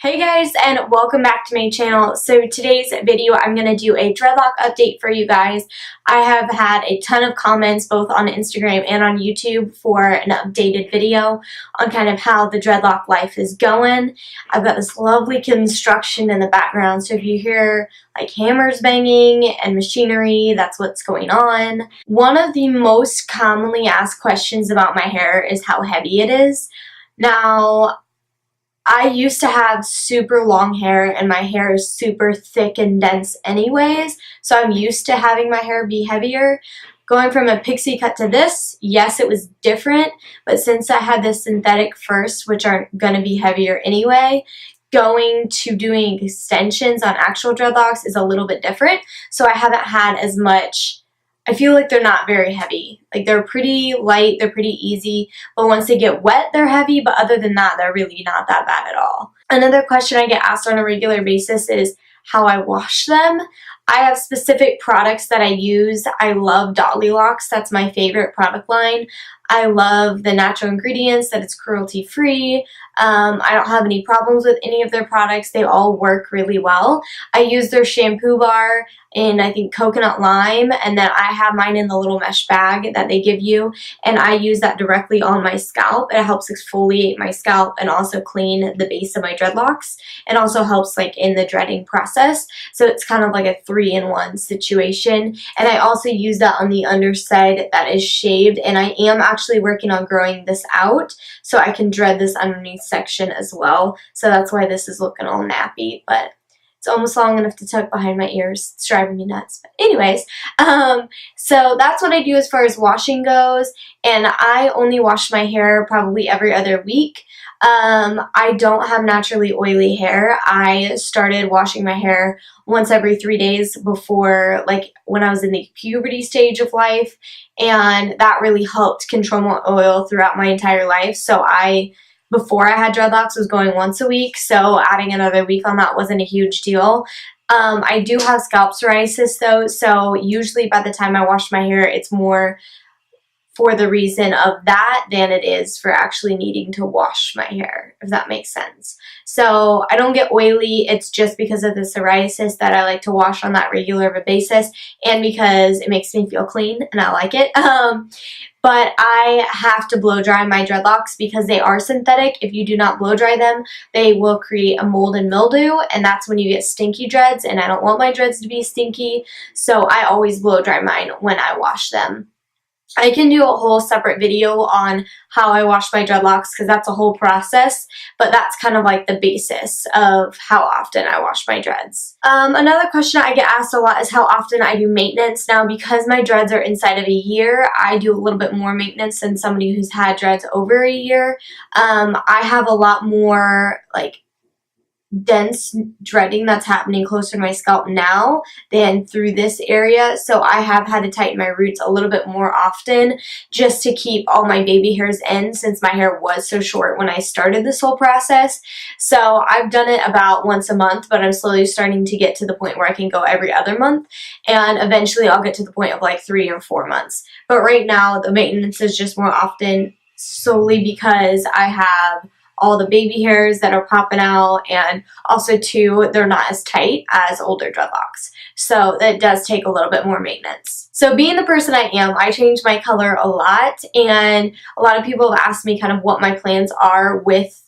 Hey guys, and welcome back to my channel. So today's video I'm going to do a dreadlock update for you guys. I have had a ton of comments both on Instagram and on YouTube for an updated video on kind of how the dreadlock life is going. I've got this lovely construction in the background, so if you hear like hammers banging and machinery, that's what's going on. One of the most commonly asked questions about my hair is how heavy it is. Now, I used to have super long hair and my hair is super thick and dense anyways, so I'm used to having my hair be heavier. Going from a pixie cut to this, yes, it was different, but since I had the synthetic first, which are going to be heavier anyway, going to doing extensions on actual dreadlocks is a little bit different, so I haven't had as much. I feel like they're not very heavy. Like, they're pretty light, they're pretty easy, but once they get wet, they're heavy, but other than that, they're really not that bad at all. Another question I get asked on a regular basis is how I wash them. I have specific products that I use. I love Dolly Locks. That's my favorite product line. I love the natural ingredients, that it's cruelty-free. I don't have any problems with any of their products. They all work really well. I use their shampoo bar in, I think, coconut lime, and then I have mine in the little mesh bag that they give you, and I use that directly on my scalp. It helps exfoliate my scalp and also clean the base of my dreadlocks, and also helps like in the dreading process. So it's kind of like a 3-in-1 situation. And I also use that on the underside that is shaved, and I am actually working on growing this out so I can dread this underneath section as well. So that's why this is looking all nappy, but it's almost long enough to tuck behind my ears. It's driving me nuts. But anyways, so that's what I do as far as washing goes, and I only wash my hair probably every other week. I don't have naturally oily hair. I started washing my hair once every 3 days before, like, when I was in the puberty stage of life, and that really helped control my oil throughout my entire life. So before I had dreadlocks, was going once a week, so adding another week on that wasn't a huge deal. I do have scalp psoriasis though, so usually by the time I wash my hair, it's more for the reason of that than it is for actually needing to wash my hair, if that makes sense. So I don't get oily. It's just because of the psoriasis that I like to wash on that regular of a basis, and because it makes me feel clean and I like it. But I have to blow dry my dreadlocks because they are synthetic. If you do not blow dry them, they will create a mold and mildew, and that's when you get stinky dreads, and I don't want my dreads to be stinky, so I always blow dry mine when I wash them. I can do a whole separate video on how I wash my dreadlocks because that's a whole process, but that's kind of like the basis of how often I wash my dreads. Another question I get asked a lot is how often I do maintenance. Now, because my dreads are inside of a year, I do a little bit more maintenance than somebody who's had dreads over a year. I have a lot more like dense dreading that's happening closer to my scalp now than through this area, so I have had to tighten my roots a little bit more often just to keep all my baby hairs in, since my hair was so short when I started this whole process. So I've done it about once a month, but I'm slowly starting to get to the point where I can go every other month, and eventually I'll get to the point of like 3 or 4 months. But right now the maintenance is just more often, solely because I have all the baby hairs that are popping out, and also too, they're not as tight as older dreadlocks. So that does take a little bit more maintenance. So being the person I am, I change my color a lot, and a lot of people have asked me kind of what my plans are with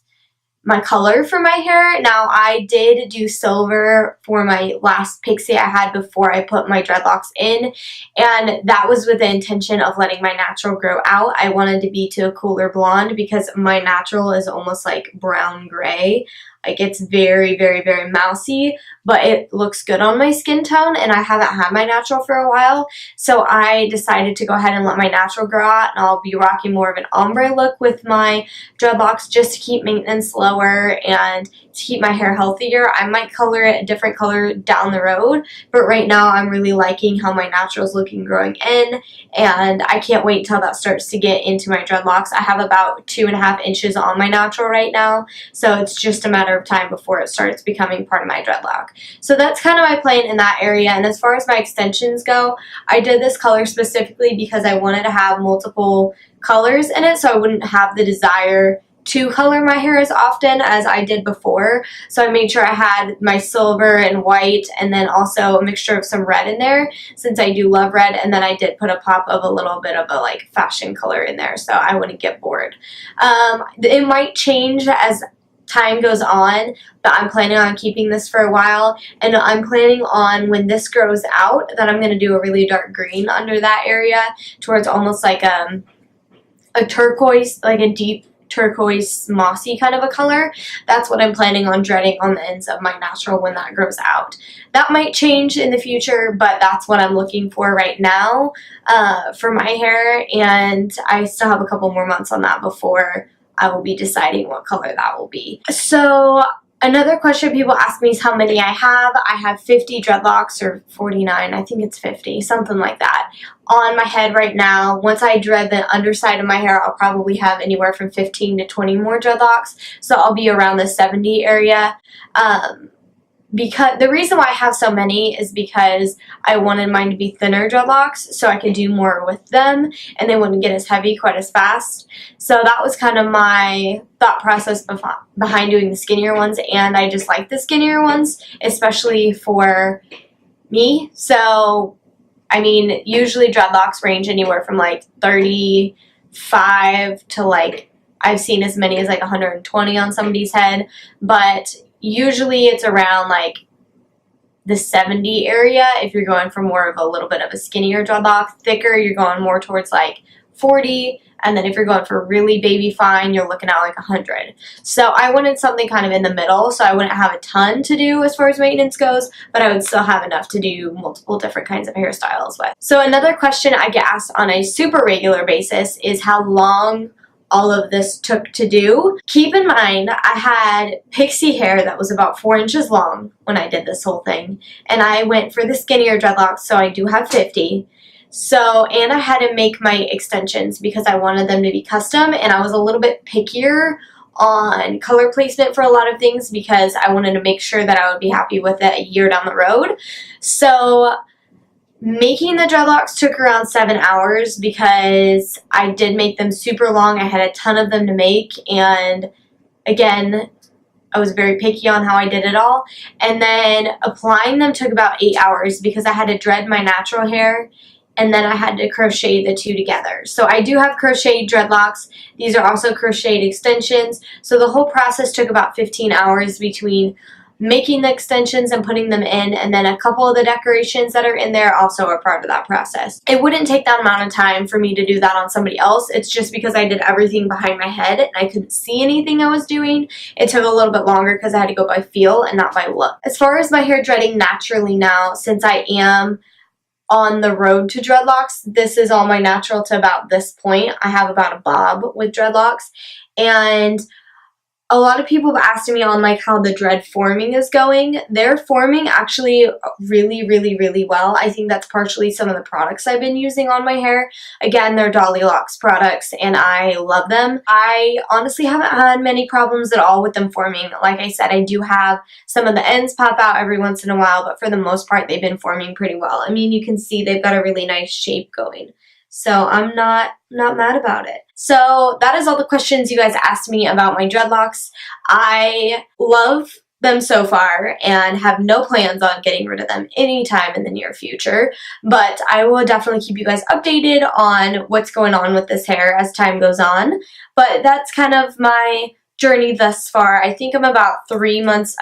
my color for my hair. Now, I did do silver for my last pixie I had before I put my dreadlocks in, and that was with the intention of letting my natural grow out. I wanted to be to a cooler blonde because my natural is almost like brown gray. Like, it's very, very, very mousy, but it looks good on my skin tone, and I haven't had my natural for a while, so I decided to go ahead and let my natural grow out, and I'll be rocking more of an ombre look with my dreadlocks just to keep maintenance lower and to keep my hair healthier. I might color it a different color down the road, but right now I'm really liking how my natural is looking growing in, and I can't wait until that starts to get into my dreadlocks. I have about 2.5 inches on my natural right now, so it's just a matter of time before it starts becoming part of my dreadlock. So that's kind of my plan in that area. And as far as my extensions go, I did this color specifically because I wanted to have multiple colors in it, so I wouldn't have the desire to color my hair as often as I did before, so I made sure I had my silver and white and then also a mixture of some red in there since I do love red, and then I did put a pop of a little bit of a like fashion color in there so I wouldn't get bored. It might change as time goes on, but I'm planning on keeping this for a while, and I'm planning on when this grows out that I'm going to do a really dark green under that area towards almost like a turquoise, like a deep turquoise mossy kind of a color. That's what I'm planning on dreading on the ends of my natural when that grows out. That might change in the future, but that's what I'm looking for right now for my hair, and I still have a couple more months on that before I will be deciding what color that will be. So another question people ask me is how many I have. I have 50 dreadlocks, or 49, I think it's 50, something like that, on my head right now. Once I dread the underside of my hair, I'll probably have anywhere from 15 to 20 more dreadlocks, so I'll be around the 70 area. Because the reason why I have so many is because I wanted mine to be thinner dreadlocks so I could do more with them and they wouldn't get as heavy quite as fast. So that was kind of my thought process behind doing the skinnier ones, and I just like the skinnier ones, especially for me. So, I mean, usually dreadlocks range anywhere from like 35 to like, I've seen as many as like 120 on somebody's head, but usually it's around like the 70 area if you're going for more of a little bit of a skinnier dreadlock. Thicker, you're going more towards like 40, and then if you're going for really baby fine, you're looking at like 100. So I wanted something kind of in the middle, so I wouldn't have a ton to do as far as maintenance goes, but I would still have enough to do multiple different kinds of hairstyles with. So another question I get asked on a super regular basis is how long all of this took to do. Keep in mind, I had pixie hair that was about 4 inches long when I did this whole thing, and I went for the skinnier dreadlocks, so I do have 50. So, and I had to make my extensions because I wanted them to be custom, and I was a little bit pickier on color placement for a lot of things because I wanted to make sure that I would be happy with it a year down the road. So making the dreadlocks took around 7 hours because I did make them super long. I had a ton of them to make, and again, I was very picky on how I did it all. And then applying them took about 8 hours because I had to dread my natural hair, and then I had to crochet the two together. So I do have crocheted dreadlocks. These are also crocheted extensions. So the whole process took about 15 hours between making the extensions and putting them in, and then a couple of the decorations that are in there also are part of that process. It wouldn't take that amount of time for me to do that on somebody else. It's just because I did everything behind my head and I couldn't see anything I was doing. It took a little bit longer because I had to go by feel and not by look. As far as my hair dreading naturally now, since I am on the road to dreadlocks, this is all my natural to about this point. I have about a bob with dreadlocks, and a lot of people have asked me on like how the dread forming is going. They're forming actually really, really, really well. I think that's partially some of the products I've been using on my hair. Again, they're Dolly Locks products and I love them. I honestly haven't had many problems at all with them forming. Like I said, I do have some of the ends pop out every once in a while, but for the most part, they've been forming pretty well. I mean, you can see they've got a really nice shape going. So I'm not mad about it. So that is all the questions you guys asked me about my dreadlocks. I love them so far and have no plans on getting rid of them anytime in the near future. But I will definitely keep you guys updated on what's going on with this hair as time goes on. But that's kind of my journey thus far. I think I'm about 3 months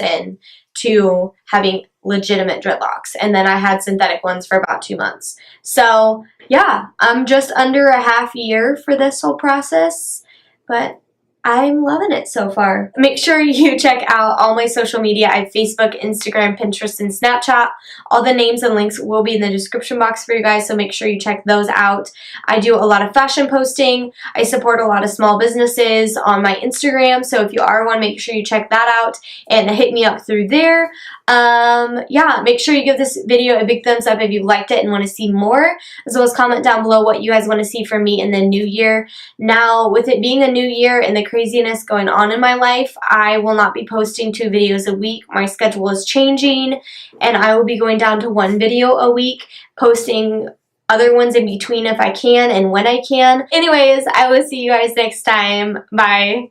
in to having legitimate dreadlocks, and then I had synthetic ones for about 2 months. So yeah, I'm just under a half year for this whole process, but I'm loving it so far. Make sure you check out all my social media. I have Facebook, Instagram, Pinterest, and Snapchat. All the names and links will be in the description box for you guys, so make sure you check those out. I do a lot of fashion posting. I support a lot of small businesses on my Instagram, so if you are one, make sure you check that out and hit me up through there. Yeah, make sure you give this video a big thumbs up if you liked it and want to see more, as well as comment down below what you guys want to see from me in the new year. Now, with it being a new year and the craziness going on in my life, I will not be posting 2 videos a week. My schedule is changing, and I will be going down to 1 video a week, posting other ones in between if I can and when I can. Anyways, I will see you guys next time. Bye.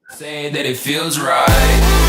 Say that it feels right.